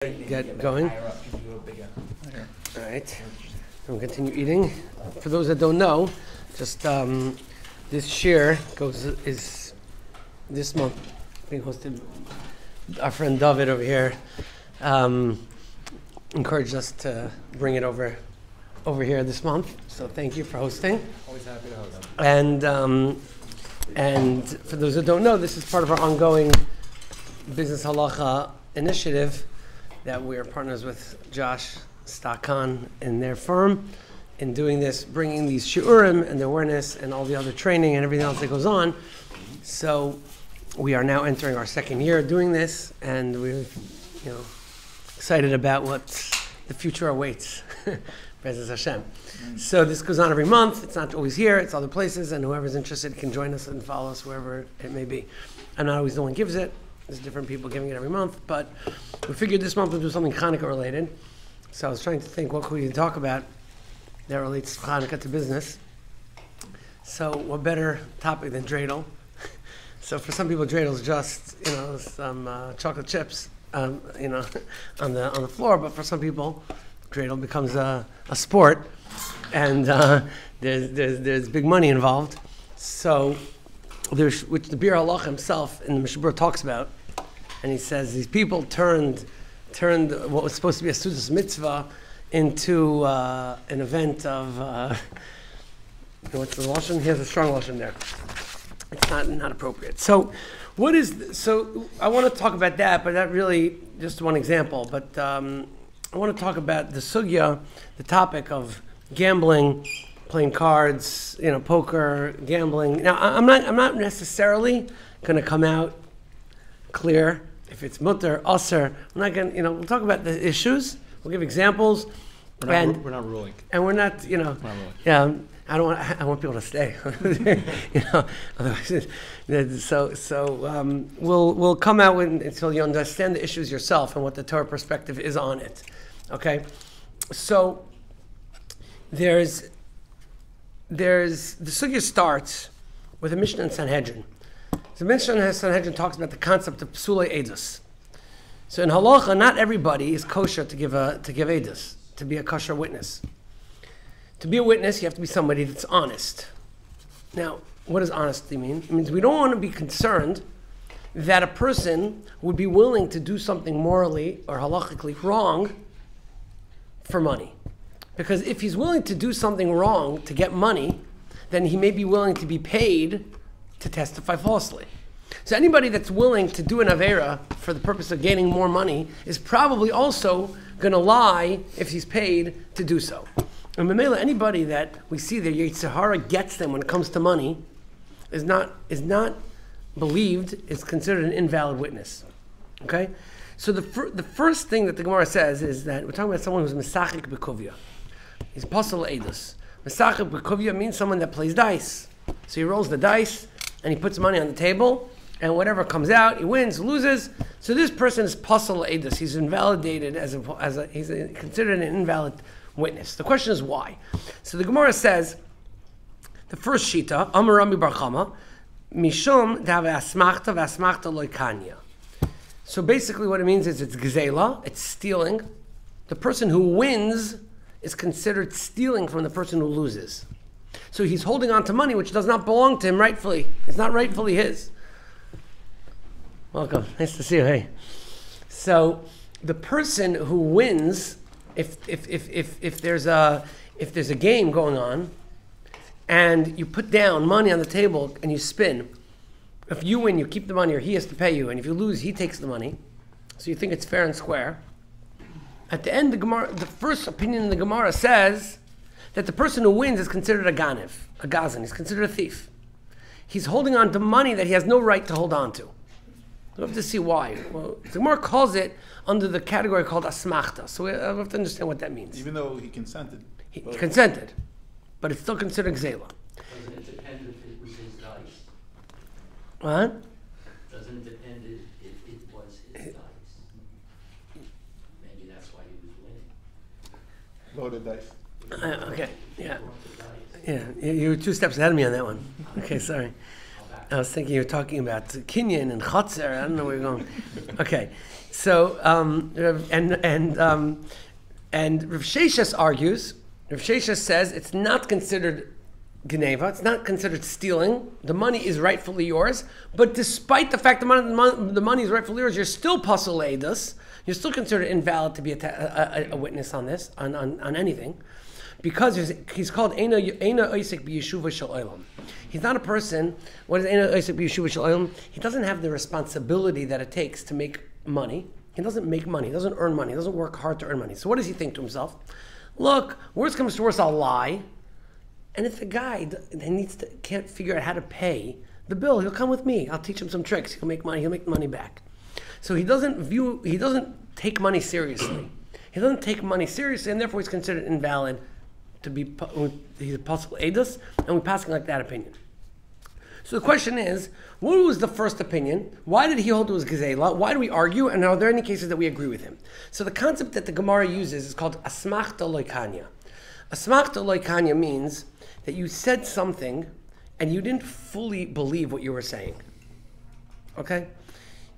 Get going. All right, we'll continue eating. For those that don't know, just this shir is this month being hosted. Our friend David over here encouraged us to bring it over here this month. So thank you for hosting. Always happy to host. And for those that don't know, this is part of our ongoing business halacha initiative that we are partners with Josh Stakan and their firm in doing this, bringing these shiurim and the awareness and all the other training and everything else that goes on. So we are now entering our second year doing this, and we're excited about what the future awaits. Praise Hashem. So this goes on every month. It's not always here, it's other places, and whoever's interested can join us and follow us wherever it may be. I'm not always the one who gives it. There's different people giving it every month, but we figured this month we'll do something Hanukkah related. So I was trying to think what could we talk about that relates Hanukkah to business. So what better topic than dreidel? So for some people dreidel is just some chocolate chips on the floor, but for some people dreidel becomes a sport, and there's big money involved. So which the Bir Allah himself in the Mishabur talks about. And he says these people turned what was supposed to be a Sudas mitzvah into an event of what's the lashon? He has a strong lashon there. It's not appropriate. So I want to talk about that, but that really just one example. But I want to talk about the sugya, the topic of gambling, playing cards, poker, gambling. Now I'm not necessarily going to come out clear if it's mutter, aser. I'm not going to, we'll talk about the issues. We'll give examples. We're not ruling. And we're not, yeah, I want people to stay. Otherwise, we'll come out until you understand the issues yourself and what the Torah perspective is on it. Okay? So the sugya starts with a Mishnah in Sanhedrin. The Mishnah in Sanhedrin talks about the concept of psulei edus. So in halacha, not everybody is kosher to give edus, to be a kosher witness. To be a witness, you have to be somebody that's honest. Now, what does honesty mean? It means we don't want to be concerned that a person would be willing to do something morally or halachically wrong for money. Because if he's willing to do something wrong to get money, then he may be willing to be paid to testify falsely. So anybody that's willing to do an avera for the purpose of gaining more money is probably also going to lie if he's paid to do so. And Mamela, anybody that we see the Yetzer Hara gets them when it comes to money is not believed, is considered an invalid witness. Okay? So the first thing that the Gemara says is that we're talking about someone who's mesachik b'kuvya. He's pasal edus. Mesachik b'kuvya means someone that plays dice. So he rolls the dice and he puts money on the table, and whatever comes out, he wins, loses. So this person is pasal edus. He's invalidated he's considered an invalid witness. The question is why. So the Gemara says, the first shita, Amar Rami Bar Chama, mishum dave asmachta v'asmachta loikanya. So basically what it means is it's gzela, it's stealing. The person who wins is considered stealing from the person who loses. So he's holding on to money which does not belong to him rightfully. It's not rightfully his. Welcome. Nice to see you. Hey. So the person who wins, if there's a game going on and you put down money on the table and you spin, if you win, you keep the money, or he has to pay you, and if you lose, he takes the money. So you think it's fair and square. At the end, the first opinion in the Gemara says that the person who wins is considered a ganiv, a gazan. He's considered a thief. He's holding on to money that he has no right to hold on to. We have to see why. Well, the Gemara calls it under the category called asmachta. So we have to understand what that means. Even though he consented. He consented, but it's still considered gzela. Doesn't it depend if it was his dice? What? Doesn't it depend if it was his dice? Maybe that's why he was winning. Loaded dice. Okay, yeah. You were 2 steps ahead of me on that one. Okay, sorry. I was thinking you were talking about Kinyan and Chotzer. I don't know where you're going. Okay. So and Rav Sheshes argues. Rav Sheshes says it's not considered Geneva, it's not considered stealing. The money is rightfully yours, but despite the fact the money is rightfully yours, you're still pasul eidus. You're still considered invalid to be a witness on this, on anything, because he's called Eina Oisek B'Yeshuva Shel Olam. He's not a person. What is Eina Oisek B'Yeshuva Shel Olam? He doesn't have the responsibility that it takes to make money. He doesn't make money. He doesn't earn money. He doesn't work hard to earn money. So what does he think to himself? Look, worst comes to worst, I'll lie. And if the guy can't figure out how to pay the bill, he'll come with me. I'll teach him some tricks. He'll make money. He'll make the money back. So he doesn't take money seriously. He doesn't take money seriously, and therefore he's considered invalid to be, he's a possible edus, and we pass like that opinion. So the question is, what was the first opinion? Why did he hold to his gezela? Why do we argue? And are there any cases that we agree with him? So the concept that the Gemara uses is called asmachta loikanya. Asmachta loikanya means that you said something and you didn't fully believe what you were saying. Okay?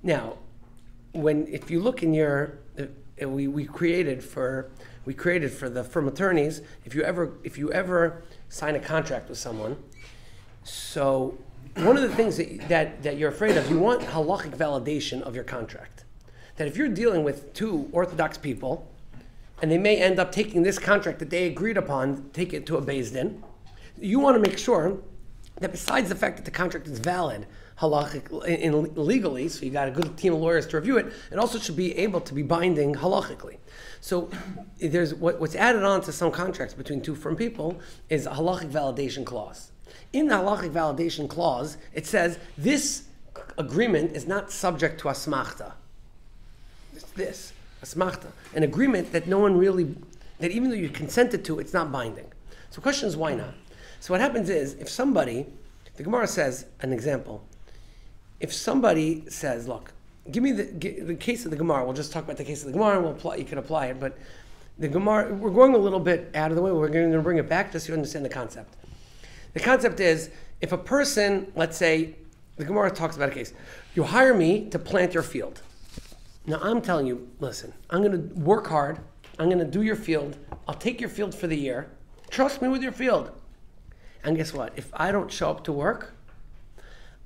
Now, if you look in your, we created for the firm attorneys, if you ever sign a contract with someone, so one of the things that you're afraid of, you want halachic validation of your contract. That if you're dealing with two Orthodox people, and they may end up taking this contract that they agreed upon, take it to a Beis Din, you want to make sure that besides the fact that the contract is valid halachic legally, so you got a good team of lawyers to review it, it also should be able to be binding halachically. So there's what's added on to some contracts between two firm people is a halachic validation clause. In the halachic validation clause, it says this agreement is not subject to asmachta. It's this, asmachta, an agreement that no one really, that even though you consented to, it's not binding. So the question is, why not? So what happens is, if somebody, the Gemara says, an example, if somebody says, look, give me the case of the Gemara, we'll just talk about the case of the Gemara, and you can apply it, but the Gemara, we're going a little bit out of the way, we're going to bring it back just so you understand the concept. The concept is, if a person, let's say, the Gemara talks about a case, you hire me to plant your field. Now I'm telling you, listen, I'm going to work hard, I'm going to do your field, I'll take your field for the year, trust me with your field. And guess what? If I don't show up to work,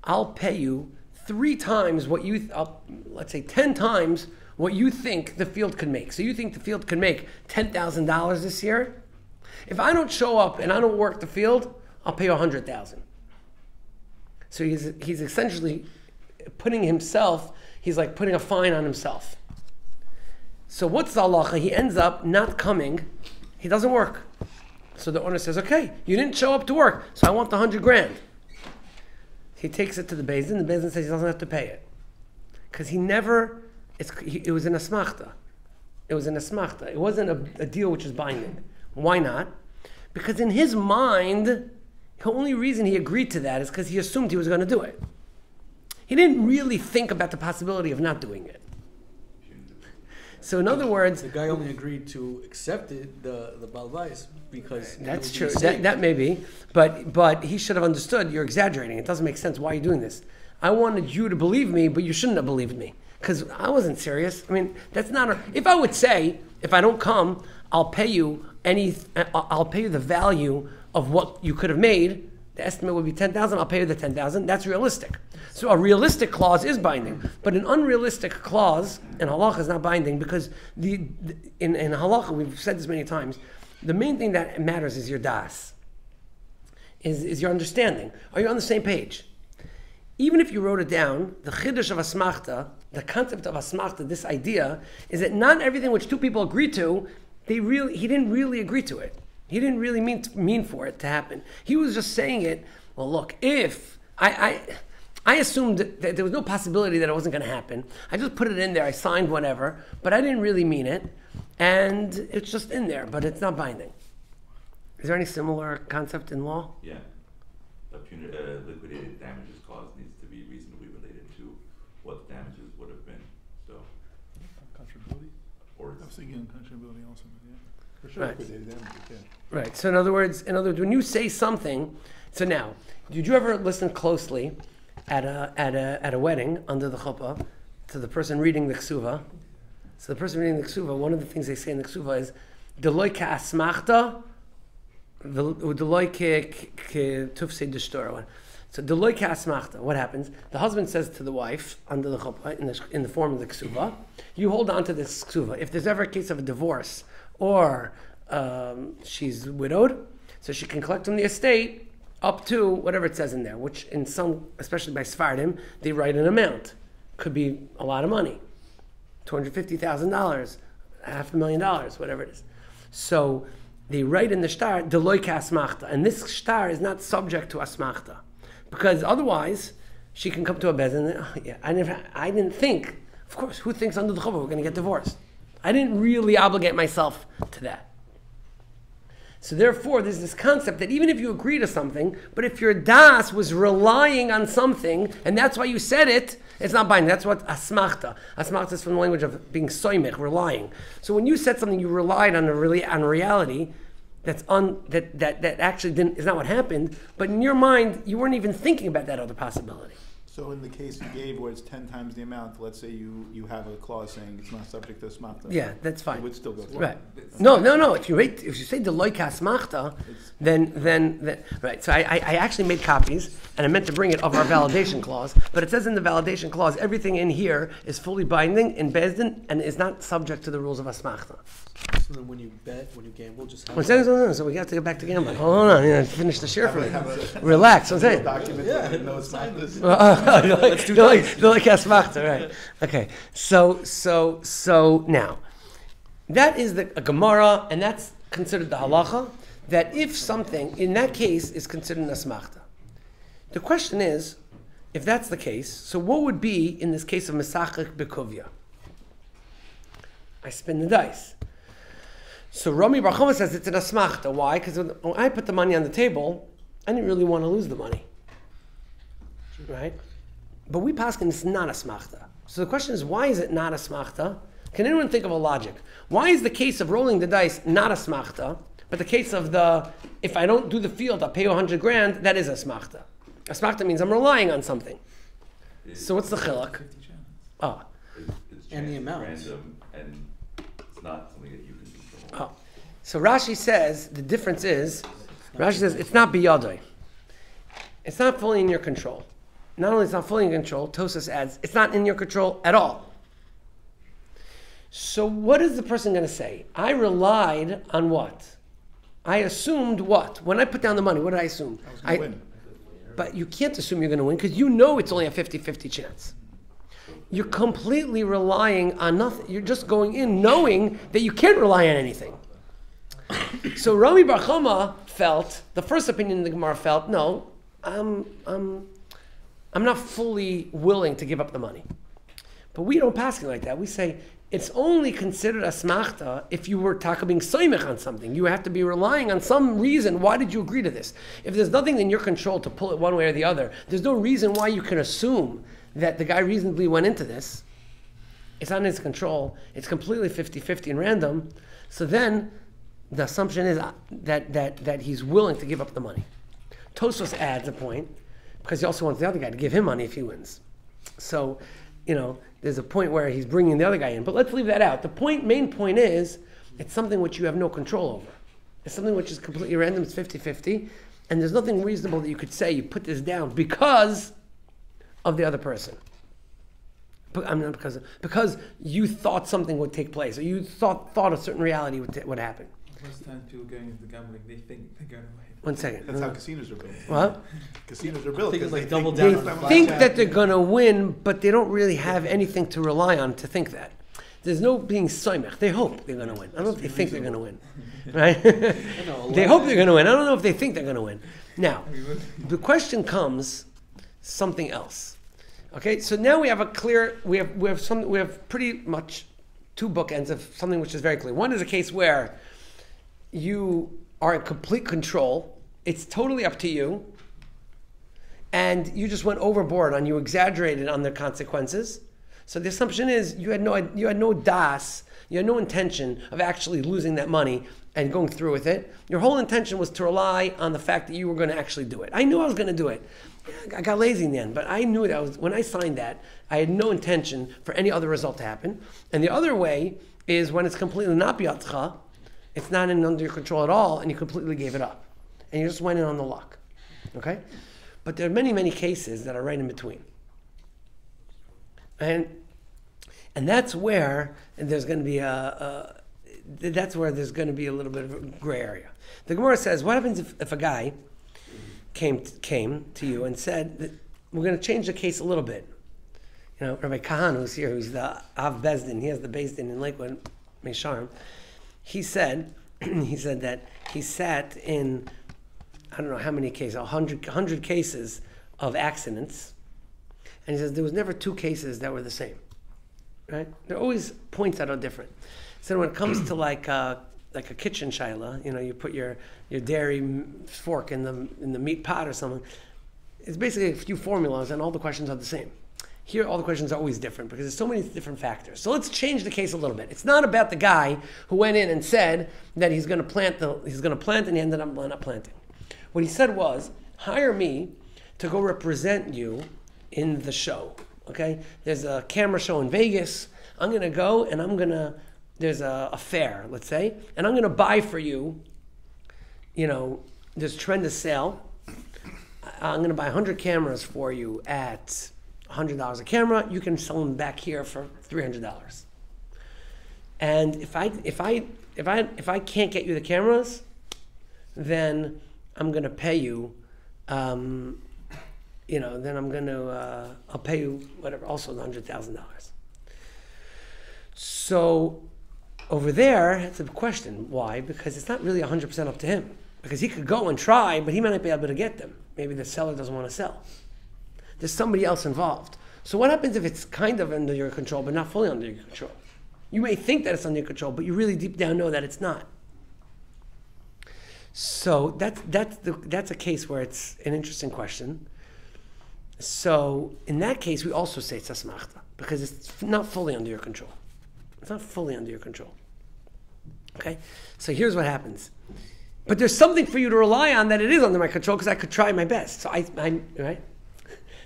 I'll pay you 3 times what you, let's say 10 times what you think the field could make. So you think the field could make $10,000 this year? If I don't show up and I don't work the field, I'll pay you $100,000. So he's essentially putting himself, he's like putting a fine on himself. So what's the halacha? He ends up not coming, he doesn't work. So the owner says, okay, you didn't show up to work, so I want the $100,000. He takes it to the Beis Din, the Beis Din says he doesn't have to pay it. Because it was an asmachta. It was an asmachta. It wasn't a deal which is binding. Why not? Because in his mind, the only reason he agreed to that is because he assumed he was going to do it. He didn't really think about the possibility of not doing it. So in other words, the guy only agreed to accept it, the balvais, because that's true. That may be, but he should have understood. You're exaggerating. It doesn't make sense. Why are you doing this? I wanted you to believe me, but you shouldn't have believed me because I wasn't serious. I mean, that's not. If I would say, if I don't come, I'll pay you the value of what you could have made. The estimate would be 10,000. I'll pay you the 10,000. That's realistic. So a realistic clause is binding, but an unrealistic clause in halacha is not binding because in halacha, we've said this many times, the main thing that matters is your das, is your understanding. Are you on the same page? Even if you wrote it down, the chiddush of asmachta, the concept of asmachta, this idea, is that not everything which two people agree to, he didn't really agree to it. He didn't really mean for it to happen. He was just saying it, well, look, if I assumed that there was no possibility that it wasn't going to happen. I just put it in there. I signed whatever, but I didn't really mean it. And it's just in there, but it's not binding. Is there any similar concept in law? Yeah. A liquidated damages clause needs to be reasonably related to what the damages would have been. So, Contribution. or I was thinking contribution also, but yeah. For sure, Right. liquidated damages, yeah. Right. So in other words, when you say something, so now, did you ever listen closely at a wedding under the chuppah to the person reading the ksuva, So the person reading the ksuva, one of the things they say in the ksuva is, "Deloi ka'asmachta, deloi tufse destora." So deloi ka'asmachta. What happens? The husband says to the wife under the chuppah in the form of the ksuva, "You hold on to this ksuva. If there's ever a case of a divorce or she's widowed, so she can collect from the estate." Up to whatever it says in there, which in some, especially by Sephardim, they write an amount. Could be a lot of money, $250,000, $500,000, whatever it is. So they write in the shtar, Deloi asmachta, and this shtar is not subject to asmachta, because otherwise she can come to a bezin and I didn't think. Of course, who thinks under the chuppah we're going to get divorced? I didn't really obligate myself to that. So therefore, there's this concept that even if you agree to something, but if your das was relying on something, and that's why you said it, it's not binding. That's what asmachta. Asmachta is from the language of being soymech, relying. So when you said something, you relied on reality that actually is not what happened, but in your mind, you weren't even thinking about that other possibility. So in the case you gave where it's 10 times the amount, let's say you have a clause saying it's not subject to smachta. Yeah, that's fine. It would still go through. Right. No. If you say the loika smachta, then right. So I actually made copies, and I meant to bring it of our validation clause, but it says in the validation clause everything in here is fully binding in bezdin and is not subject to the rules of asmachta. So then when you bet, when you gamble, just have So we have to get back to gambling. Hold on, finish the share for me. Relax. I'm saying. Document Yeah. no, it's not this. Let's do asmachta, right? Okay. So now, that is a Gemara, and that's considered the halacha. That if something in that case is considered an asmachta, the question is, if that's the case, so what would be in this case of mesachik bekuvia? I spin the dice. So Rami Bar Chama says it's an asmachta. Why? Because when I put the money on the table, I didn't really want to lose the money. Right? But we paskin it's not asmachta. So the question is, why is it not asmachta? Can anyone think of a logic? Why is the case of rolling the dice not asmachta, but the case of if I don't do the field, I'll pay you $100,000, that is asmachta. Asmachta means I'm relying on something. So what's the chiluk? Oh. It's And the chance, amount. random, and it's not something that you can control. Oh. So Rashi says the difference is, Rashi says it's not biyadoi. It's not fully in your control. Not only is it not fully in control, Tosas adds, it's not in your control at all. So what is the person going to say? I relied on what? I assumed what? When I put down the money, what did I assume? I was going to win. But you can't assume you're going to win because you know it's only a 50-50 chance. You're completely relying on nothing. You're just going in knowing that you can't rely on anything. So Rami Bar Chama felt, the first opinion in the Gemara felt, no, I'm not fully willing to give up the money. But we don't pass it like that. We say, it's only considered asmachta if you were being soymech on something. You have to be relying on some reason. Why did you agree to this? If there's nothing in your control to pull it one way or the other, there's no reason why you can assume that the guy reasonably went into this. It's not in his control. It's completely 50-50 and random. So then the assumption is that he's willing to give up the money. Tosfos adds a point because he also wants the other guy to give him money if he wins. So, there's a point where he's bringing the other guy in. But let's leave that out. The main point is, it's something which you have no control over. It's something which is completely random. It's 50-50. And there's nothing reasonable that you could say, you put this down because of the other person. Because you thought something would take place, or you thought a certain reality would happen. Most times people going into gambling, they think they're going to win. 1 second. That's how casinos are built. What? Casinos are built. I think it's 'cause like double They down on think blackjack. that they're going to win, but they don't really have anything to rely on to think that. There's no being soymech. They hope they're going to win. I don't know if they think they're going to win. Right? They hope they're going to win. I don't know if they think they're going to win. Now, the question comes something else. Okay, so now we have we have pretty much two bookends of something which is very clear. One is a case where you are in complete control. It's totally up to you. And you just went overboard you exaggerated on the consequences. So the assumption is you had no das, you had no intention of actually losing that money and going through with it. Your whole intention was to rely on the fact that you were going to actually do it. I knew I was going to do it. I got lazy in the end, but I knew that when I signed that, I had no intention for any other result to happen. And the other way is when it's completely not biyatcha, it's not under your control at all, and you completely gave it up. And you just went in on the luck. Okay? But there are many, many cases that are right in between. And that's where there's going to be a little bit of a gray area. The Gemara says, what happens if a guy came to you and said that we're going to change the case a little bit? You know, Rabbi Kahan, who's here, who's the Av Bezdin, he has the Bezdin in Lakewood, Mesharm. He said that he sat in, I don't know how many cases, 100 cases of accidents, and he says there was never 2 cases that were the same. Right? There are always points that are different. So when it comes to like a kitchen shaila, you know, you put your dairy fork in the meat pot or something. It's basically a few formulas, and all the questions are the same. Here, all the questions are always different because there's so many different factors. So let's change the case a little bit. It's not about the guy who went in and said that he's going to plant, and he ended up not planting. What he said was, hire me to go represent you in the show. Okay, there's a camera show in Vegas. I'm going to go and there's a fair, let's say, and I'm going to buy for you, you know, there's tremendous sale. I'm going to buy 100 cameras for you at $100 a camera. You can sell them back here for $300. And if I can't get you the cameras, then I'm going to pay you, I'll pay you whatever, also $100,000. So over there, it's a question. Why? Because it's not really 100% up to him. Because he could go and try, but he might not be able to get them. Maybe the seller doesn't want to sell. There's somebody else involved. So what happens if it's kind of under your control, but not fully under your control? You may think that it's under your control, but you really deep down know that it's not. So that's a case where it's an interesting question. So in that case, we also say it's asmachta, because it's not fully under your control. It's not fully under your control. Okay? So here's what happens. But there's something for you to rely on that it is under my control because I could try my best. So right?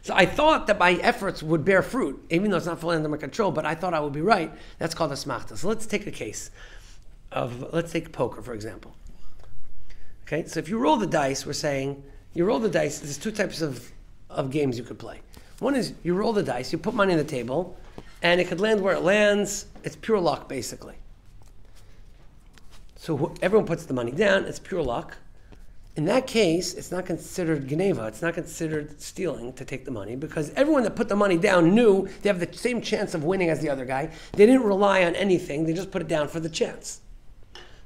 So I thought that my efforts would bear fruit, even though it's not fully under my control, but I thought I would be right. That's called asmachta. So let's take a case let's take poker, for example. Okay? So if you roll the dice, we're saying, you roll the dice, there's 2 types of games you could play. One is you roll the dice, you put money on the table, and it could land where it lands. It's pure luck, basically. So everyone puts the money down, it's pure luck. In that case, it's not considered geneva, it's not considered stealing to take the money, because everyone that put the money down knew they have the same chance of winning as the other guy. They didn't rely on anything, they just put it down for the chance.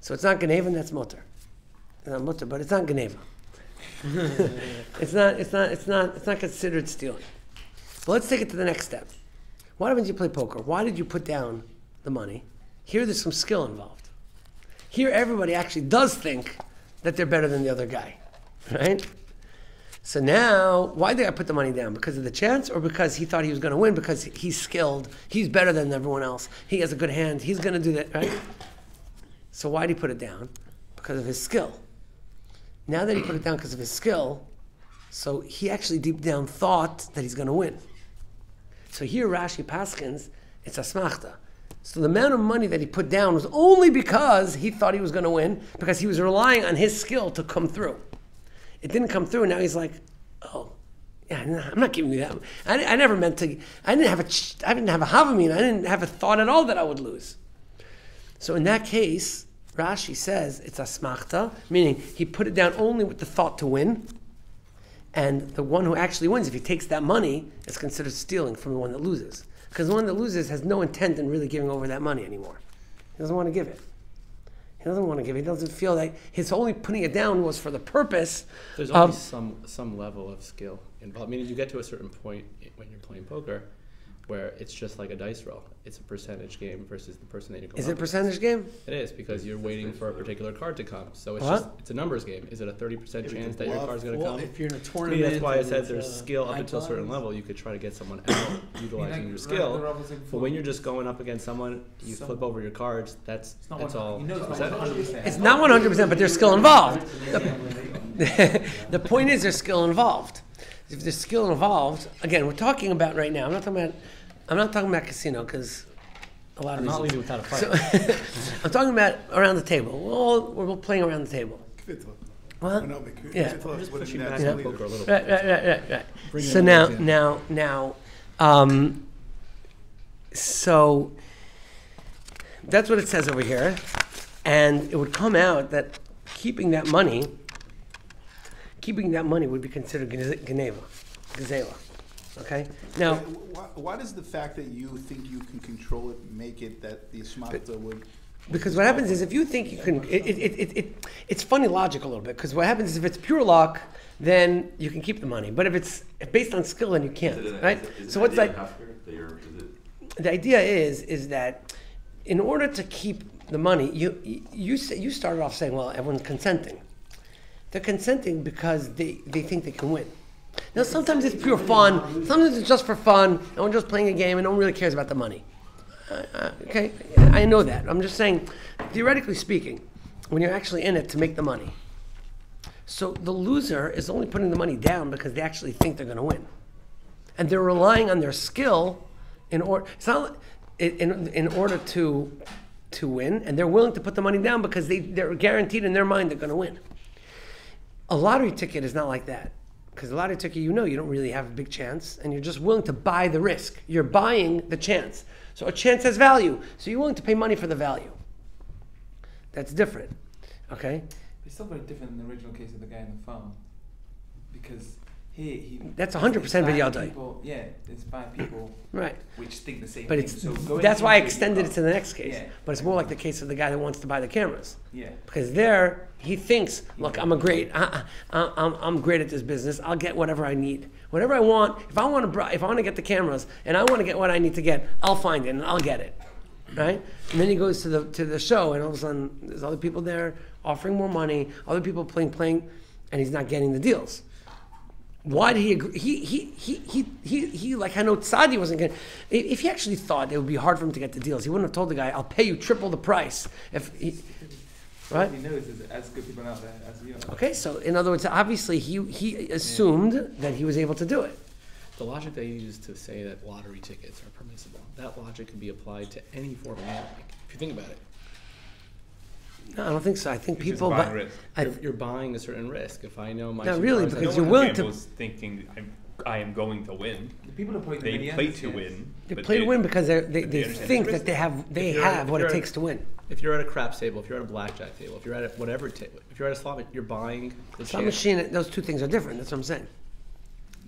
So it's not geneva, and that's mutter. It's not mutter, but it's not geneva. It's not considered stealing. But let's take it to the next step. What happens when you play poker? Why did you put down the money? Here there's some skill involved. Here everybody actually does think that they're better than the other guy, right? So now, why did I put the money down? Because of the chance, or because he thought he was going to win? Because he's skilled, he's better than everyone else, he has a good hand, he's going to do that, right? So why did he put it down? Because of his skill. Now that he put it down because of his skill, so he actually deep down thought that he's going to win. So here Rashi paskins, it's asmachta. So the amount of money that he put down was only because he thought he was going to win, because he was relying on his skill to come through. It didn't come through, and now he's like, oh, yeah, I'm not giving you that. I never meant to. I didn't have a havamina. I didn't have a thought at all that I would lose. So in that case, Rashi says it's asmachta, meaning he put it down only with the thought to win, and the one who actually wins, if he takes that money, is considered stealing from the one that loses. Because the one that loses has no intent in really giving over that money anymore. He doesn't want to give it. He doesn't want to give it. He doesn't feel like his only putting it down was for the purpose. There's always some level of skill involved. I mean, you get to a certain point when you're playing poker where it's just like a dice roll. It's a percentage game versus the person that you go. Is it a percentage game? It is, because you're waiting for a particular card to come. So it's What? just, it's a numbers game. Is it a 30% chance that your card's going to Well, come? if you're in a To me, tournament, that's why I and said it's, there's skill up high until a certain cards. level. You could try to get someone out utilizing your skill. But when you're just going up against someone, you flip over your cards. That's all. You know it's not percentage. 100%. It's not 100%, but there's skill involved. The point is there's skill involved. If there's skill involved, again, we're talking about right now. I'm not talking about casino because a lot of I'm not reasons. leaving without a fight. So, I'm talking about around the table. We're all playing around the table. What? Yeah. I'm just pushing back Yeah. on poker a little Right, bit. right. Bring So in now, an example. so that's what it says over here, and it would come out that keeping that money would be considered gezela. Okay. Now, Why does the fact that you think you can control it make it that the Asmachta would? because what happens is if you think you can, it's funny logic a little bit. Because what happens is if it's pure luck, then you can keep the money. But if based on skill, then you can't, right? So what's like? The idea is that in order to keep the money, you started off saying, well, everyone's consenting. They're consenting because they think they can win. Now, sometimes it's pure fun. Sometimes it's just for fun, and we're just playing a game, and no one really cares about the money. Okay, I know that. I'm just saying, theoretically speaking, when you're actually in it to make the money. So the loser is only putting the money down because they actually think they're going to win. And they're relying on their skill in order to win, and they're willing to put the money down because they're guaranteed in their mind they're going to win. A lottery ticket is not like that. Because a lottery ticket, you don't really have a big chance, and you're just willing to buy the risk. You're buying the chance. So a chance has value. So you're willing to pay money for the value. That's different. Okay? It's still very different than the original case of the guy on the phone. Because he That's 100% video day. Yeah, it's 5 people Right. which think the same But thing. it's So going that's why I into extended it to the next case. Yeah. But it's more like the case of the guy that wants to buy the cameras. Yeah. Because there, he thinks, look, I'm great at this business. I'll get whatever I need. Whatever I want. If I want to get the cameras and I want to get what I need to get, I'll find it and I'll get it. Right? And then he goes to the show, and all of a sudden there's other people there offering more money, other people playing, and he's not getting the deals. Why did he agree? He like I know Tzadi wasn't getting. If he actually thought it would be hard for him to get the deals, he wouldn't have told the guy, "I'll pay you triple the price." Right? What he knows is as good people out there as you are. Okay, so in other words, obviously he assumed that he was able to do it. The logic they use to say that lottery tickets are permissible, that logic can be applied to any form of gambling. If you think about it. No, I don't think so. I think It's just people, buying risk. You're buying a certain risk. If I know my Not two really, cards, I because know you're what- willing to. Gambles thinking I am going to win. The people who play the They many play ends, to yes. win. They but play to win because they they understand think the that they have If you're what it at- takes to win. If you're at a craps table, if you're at a blackjack table, if you're at whatever table, if you're at a slot, you're buying the Slot chance. machine, those two things are different. That's what I'm saying.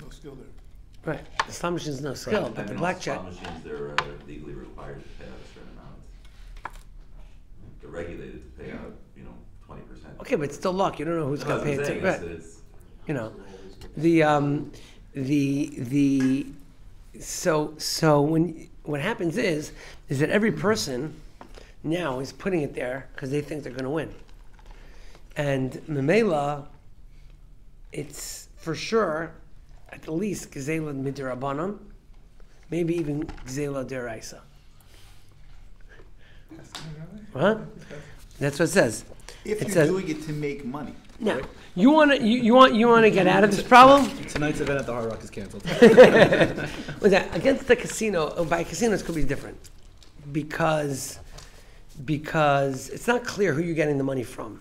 No skill there. Right. The slot machine's no skill, but the blackjack. Slot machines, they're legally required to pay out a certain amount. They're regulated to pay out, 20%. Okay, but it's still luck. You don't know who's going to pay it. Right. It's So when what happens is that every person now is putting it there because they think they're going to win, and Memela, it's for sure at the least Gezela Midirabanan, maybe even Gezela Deraisa. What? That's what it says. If It you're says- doing it to make money. Now, you want to get out of this problem? Tonight's event at the Hard Rock is canceled. Was that against the casino? By casinos could be different because it's not clear who you're getting the money from.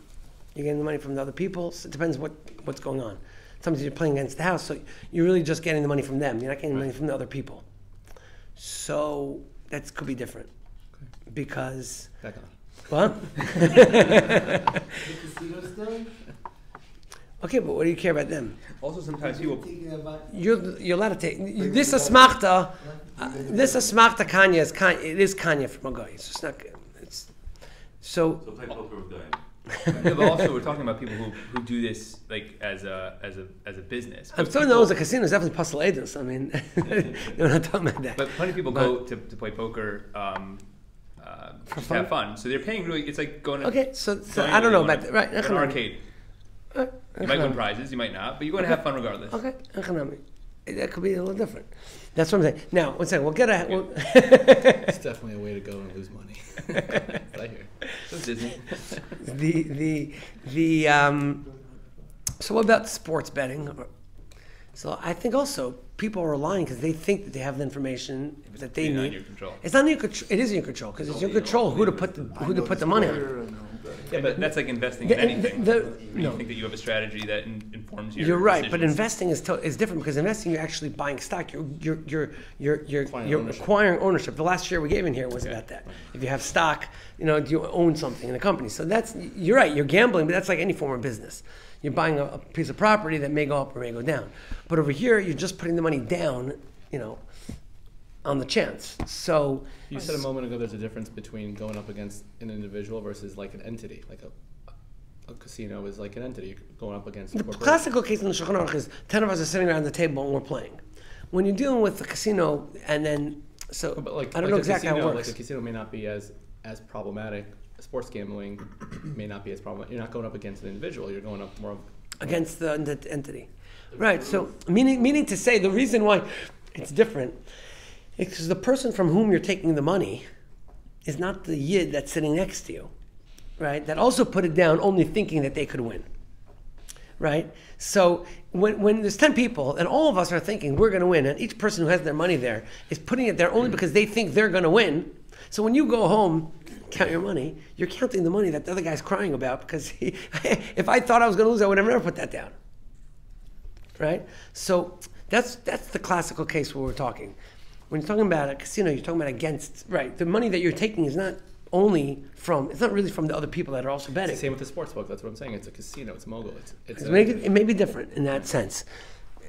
You're getting the money from the other people. So it depends what's going on. Sometimes you're playing against the house, so you're really just getting the money from them. You're not getting money from the other people. So that could be different because Back on. what? Okay, but what do you care about them? Also, sometimes people. You're allowed to take this asmachta. This asmachta kanya is kanya from a guy. It's just not. It's so. So play poker with guy. Yeah, but also we're talking about people who do this like as a business. I'm still known as a casino is definitely Pasal Edus. I mean, we're not talking about that. But plenty of people go to play poker For to have fun. So they're paying really. It's like going to Okay, so I don't know about that. Right, an arcade. You might win prizes, you might not, but you're going to have fun regardless. Okay, that could be a little different. That's what I'm saying. Now, one second, we'll get a. It's definitely a way to go and lose money. I hear. So Disney. So what about sports betting? So I think also people are lying because they think that they have the information that they Not need. in your control. It's not in your control. It is in your control because it's your control who to put the money on. Yeah, but that's like investing in anything. You No. think that you have a strategy that informs your You're right, but decisions. investing is different because investing you're actually buying stock. You're ownership. acquiring ownership. The last share we gave in here was about that. If you have stock, do you own something in a company? So you're right. You're gambling, but that's like any form of business. You're buying a piece of property that may go up or may go down. But over here, you're just putting the money down, on the chance. So You said a moment ago there's a difference between going up against an individual versus like an entity. Like a casino is like an entity. You're going up against a the corporation. classical case in the Shulchan Aruch is 10 of us are sitting around the table and we're playing. When you're dealing with the casino and then, But I don't know exactly how it works. Like a casino may not be as problematic. Sports gambling may not be as problematic. You're not going up against an individual. You're going up more Against the entity. Right, so meaning to say the reason why it's different is because the person from whom you're taking the money is not the yid that's sitting next to you, right? That also put it down only thinking that they could win, right? So when there's 10 people and all of us are thinking we're going to win and each person who has their money there is putting it there only because they think they're going to win. So when you go home, count your money, you're counting the money that the other guy's crying about because if I thought I was going to lose, I would have never put that down. Right? So that's the classical case where we're talking. When you're talking about a casino, you're talking about against, right? The money that you're taking is not only from, it's not really from the other people that are also betting. It's the same with the sports book. That's what I'm saying. It's a casino. It's mogul. It may be different in that sense.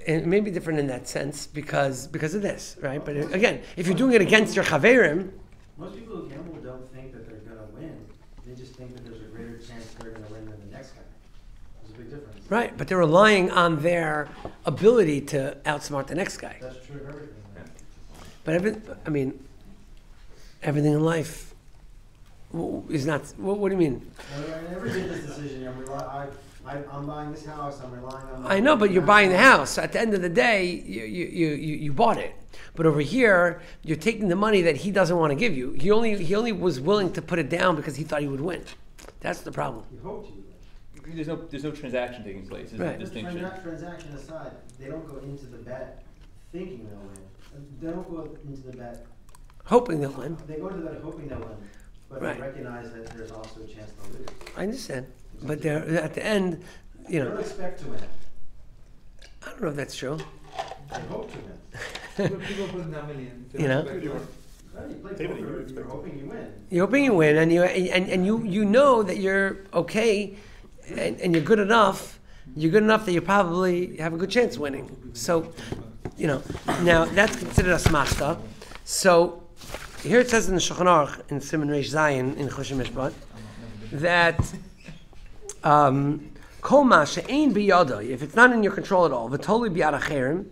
It may be different in that sense because of this, right? But again, if you're doing it against your chaverim, most people who gamble don't think that they're going to win. They just think that there's a greater chance they're going to win than the next guy. There's a big difference. right? But they're relying on their ability to outsmart the next guy. That's true of everything. But everything in life is not. What do you mean? In every business decision, I'm buying this house. I'm relying on. I know, but you're buying the house. At the end of the day, you bought it. But over here, you're taking the money that he doesn't want to give you. He only was willing to put it down because he thought he would win. That's the problem. You hoped you would. There's no transaction taking place. There's Right. no distinction. Transaction aside, they don't go into the bet thinking they'll win. They don't go into the bet. Hoping they'll win. They go into the bet hoping they'll win, but Right. they recognize that there's also a chance they'll lose. I understand. But they're at the end, They don't expect to win. I don't know if that's true. They hope to win. People put in that million. You know? Right, you play David, poker, you expect you're hoping you win. You're hoping you win, and you know that you're okay, and you're good enough. You're good enough that you probably have a good chance of winning. So, now that's considered a smachta. So, here it says in the Shulchan Aruch in Siman Reish Zayin in Choshen Mishpat that kol ma she'ein biyado, if it's not in your control at all, v'tolui biyad acherim,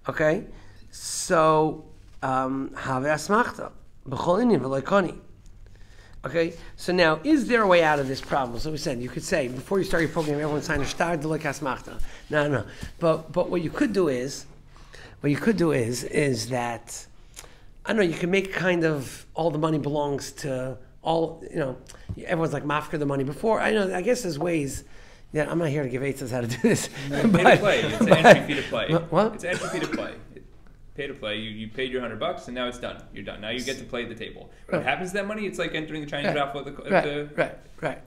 okay, so have asmachta b'chol inyan v'lo koni. Okay, so now, is there a way out of this problem? So we said, you could say, before you start your program, everyone sign a star to look asmachta. No. But what you could do is that, I don't know, you can make kind of all the money belongs to all, everyone's like mafka the money before. I guess there's ways. Yeah, I'm not here to give eitzes how to do this. Pay to play. It's an entry fee to play. What? It's an entry fee to play. Pay to play. You paid your $100 and now it's done. You're done. Now you get to play at the table. What happens to that money? It's like entering the Chinese raffle at the Right.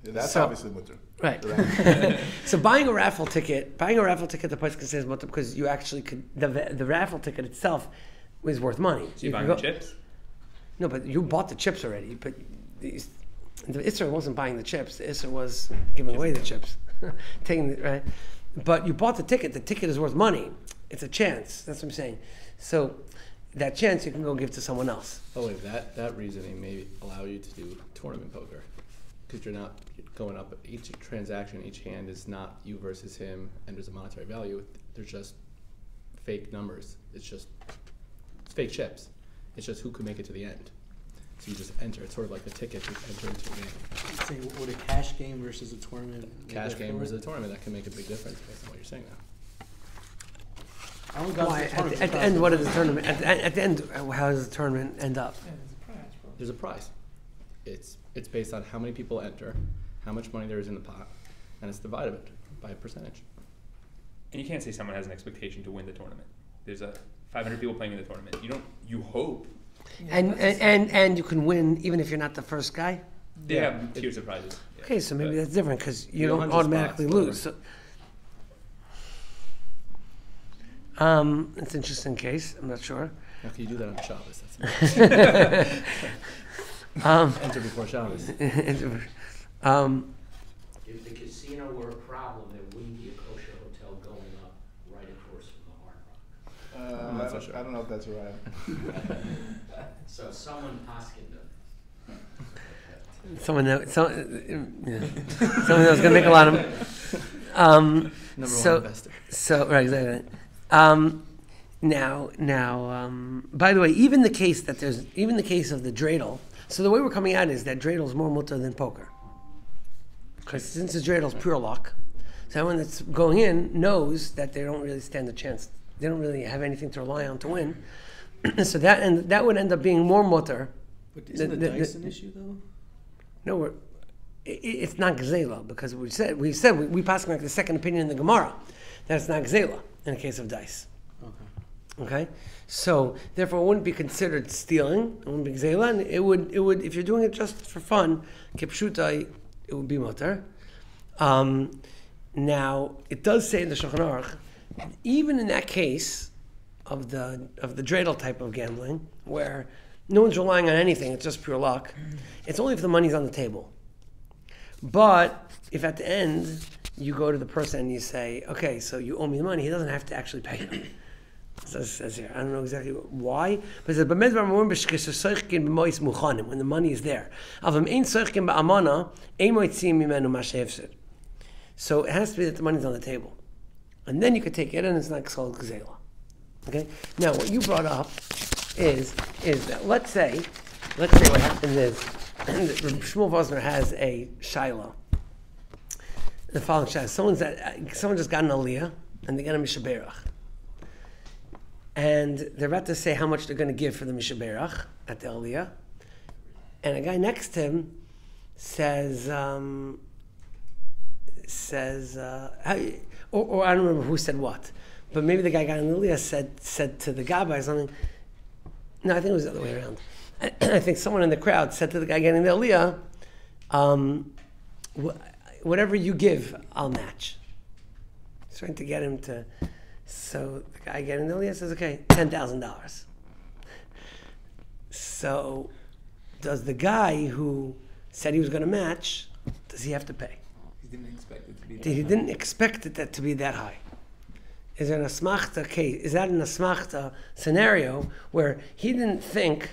Yeah, that's So- obviously mutter. Right. So buying a raffle ticket, the price can say is mutter because you actually could, the raffle ticket itself is worth money. So you buying could the chips? No, but you bought the chips already. But the Isser wasn't buying the chips. The Isser was giving away the chips, right? But you bought the ticket. The ticket is worth money. It's a chance. That's what I'm saying. So that chance you can go give to someone else. Oh wait, that reasoning may allow you to do tournament poker. because you're not going up. Each transaction, each hand is not you versus him, and there's a monetary value. There's just fake numbers. It's fake chips. It's just who can make it to the end. So you just enter. It's sort of like the ticket to enter into a game. Say, would a cash game versus a tournament? Cash game versus a tournament, that can make a big difference based on what you're saying now. I only got Why? to the tournament At the end, what is the tournament? At the end, how does the tournament end up? Yeah, there's a prize, bro. There's a prize. It's based on how many people enter, how much money there is in the pot, and it's divided by a percentage. And you can't say someone has an expectation to win the tournament. There's 500 people playing in the tournament. You hope. And you can win even if you're not the first guy? They have tiers of prizes. Yeah. Okay, so maybe But that's different because you don't don't hunt the automatically spots, lose. It's an interesting case. I'm not sure. How can you do that on Shabbos? That's enter before Shabbos. If the casino were a problem, there wouldn't be a kosher hotel going up right across from the Hard Rock. I'm not so sure. I don't know if that's right. So someone poskined them. Someone that was going to make a lot of. Number one investor. So right, exactly. Now, by the way, even the case of the dreidel. So the way we're coming at it is that dreidel is more mutter than poker, because since the dreidel is pure luck, so everyone that's going in knows that they don't really stand a chance. They don't really have anything to rely on to win. So that would end up being more mutter. But isn't the dice an issue though? No, it's not gzela, because we pass like the second opinion in the Gemara that it's not gzela in the case of dice. Okay, so therefore it wouldn't be considered stealing. It wouldn't be gzela, and it would if you're doing it just for fun, kipshutai, it would be mutter. Now it does say in the Shulchan Aruch, even in that case of the dreidel type of gambling, where no one's relying on anything, it's just pure luck. It's only if the money's on the table. But if at the end you go to the person and you say, okay, so you owe me the money, he doesn't have to actually pay you. So it says here, I don't know exactly why, but it says, when the money is there. So it has to be that the money's on the table. And then you could take it and it's not called gzela. Okay? Now what you brought up is that let's say what happened is Shmuel Vosner has a shiloh. The following shiloh. Someone just got an aliyah and they got a mishaberach. And they're about to say how much they're going to give for the mishaberach at the aliyah. And a guy next to him says or I don't remember who said what, but maybe the guy got an aliyah said to the gabbai something. No, I think it was the other way around. I think someone in the crowd said to the guy getting the aliyah, whatever you give, I'll match. He's trying to get him to. So the guy getting the aliyah says, okay, $10,000. So does the guy who said he was going to match, does he have to pay? He didn't expect it to be that He high. didn't expect it to be that high. Is there an asmachta case? Is that an asmachta scenario where he didn't think,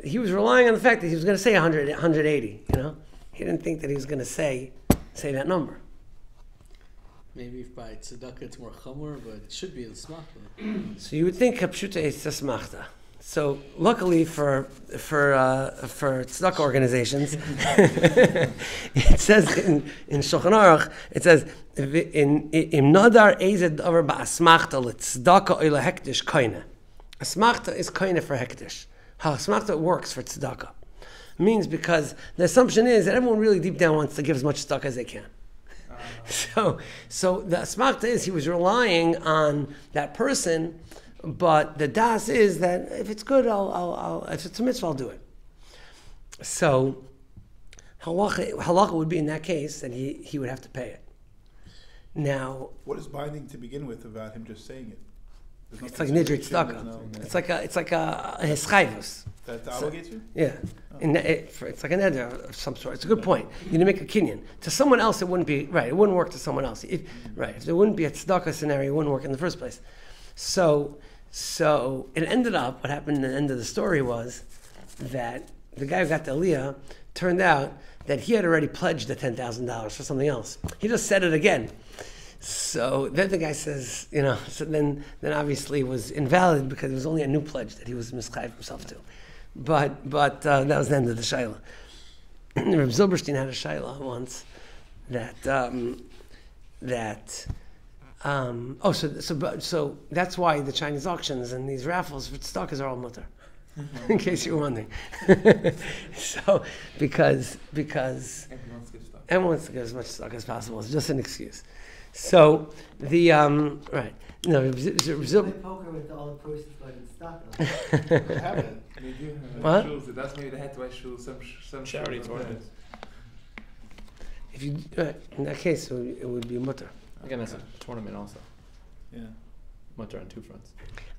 he was relying on the fact that he was going to say 100, 180, you know? He didn't think that he was going to say that number. Maybe if by tzedakah it's more chamor, but it should be a smachta. So you would think kapshuta is asmachta. So luckily for tzedakah organizations, it says in Shulchan Aruch, it says in nadar ezed davar ba'asmachta l'tzedakah oila hektish koine. Asmachta is koine for hektish. How asmachta works for tzedakah means because the assumption is that everyone really deep down wants to give as much tzedakah as they can. So the asmachta is he was relying on that person. But the das is that if it's good, I'll if it's a mitzvah, I'll do it. So halacha would be in that case that he would have to pay it. Now, What is binding to begin with about him just saying it? There's no it's like nidrit consideration, tzedakah. It's like a hischayvus. That obligates you? Yeah, it's like an eder of some sort. It's a good point. You didn't make a kinyan to someone else. It wouldn't be right. It wouldn't work to someone else. If there wouldn't be a tzedakah scenario, it wouldn't work in the first place. So it ended up, what happened in the end of the story was that the guy who got the aliyah turned out that he had already pledged the $10,000 for something else. He just said it again. So then the guy says, so then obviously it was invalid because it was only a new pledge that he was mischayev himself to. But that was the end of the shayla. Reb Zilberstein had a shayla once so that's why the Chinese auctions and these raffles for tzedakahs are all mutter. In case you're wondering. So because everyone wants to give as much tzedakah as possible. It's just an excuse. So the right. No, Play poker with all the proceeds going to tzedakah. They have it. They do have What? Shuls. That's maybe they had to buy Shuls, some Charity Shuls tournaments. If you in that case it would be mutter. Again, that's a tournament also. Yeah. Mutter on two fronts.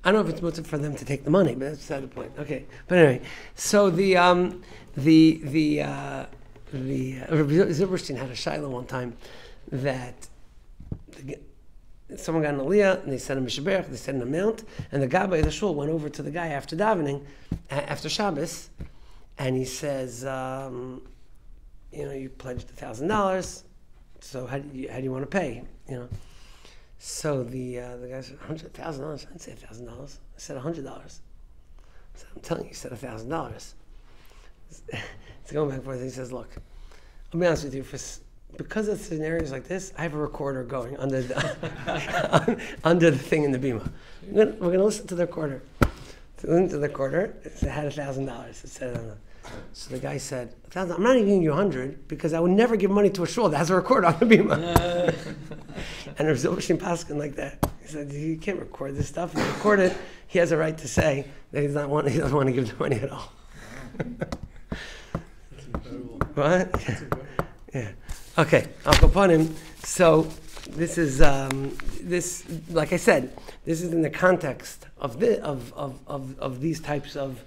I don't know if it's mutter for them to take the money, but that's beside the point. Okay, but anyway, so the Zilberstein had a shayla one time that someone got an aliyah and they said a mishaberach, they said an amount, and the gabbai of the shul went over to the guy after davening, after Shabbos, and he says, you pledged $1,000, so how do you want to pay? So the guy said, $100,000. I didn't say $1,000. I said $100. I said, I'm telling you, you said $1,000. It's going back and forth. He says, look, I'll be honest with you, because of scenarios like this, I have a recorder going under the under the thing in the bima. We're gonna listen to the recorder. So listen to the recorder. It had $1,000. It said on the. So the guy said, $1,000. I'm not even giving you 100 because I would never give money to a shul that has a recorder on the bima. And Rav Zilberstein Paskin like that. He said, you can't record this stuff. If you record it, he has a right to say that he doesn't want to give the money at all. What? Yeah. Okay. I'll go upon him. So this is like I said, this is in the context of these types of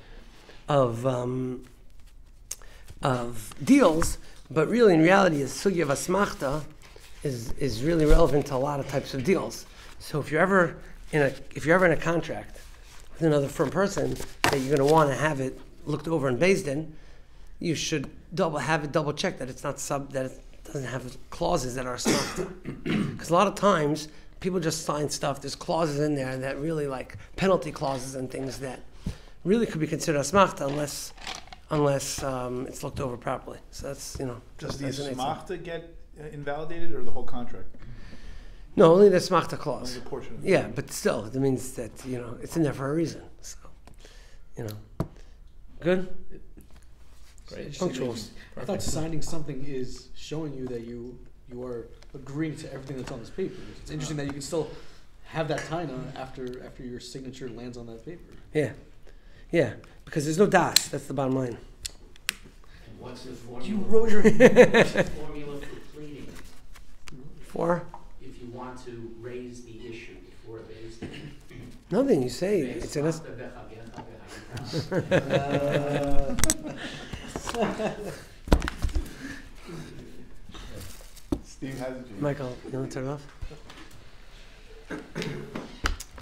deals, but really in reality, is sugya of asmachta is really relevant to a lot of types of deals. So if you're ever in a contract with another firm person that you're going to want to have it looked over in Beis Din, you should double check that it's not that it doesn't have clauses that are asmachta. Because a lot of times people just sign stuff. There's clauses in there that really like penalty clauses and things that really could be considered asmachta unless it's looked over properly. So that's Does the asmachta get invalidated or the whole contract? No, only the asmachta clause. Only a portion of it. Yeah, but still, it means that it's in there for a reason. So, good. Great. Punctual. I thought signing something is showing you that you are agreeing to everything that's on this paper. It's interesting that you can still have that taina after your signature lands on that paper. Yeah, because there's no das. That's the bottom line. And what's the formula? You wrote your What's the formula for pleading? For If you want to raise the issue before Beis Din. nothing. You say it's an. Steve has it. Michael, you want to turn it off?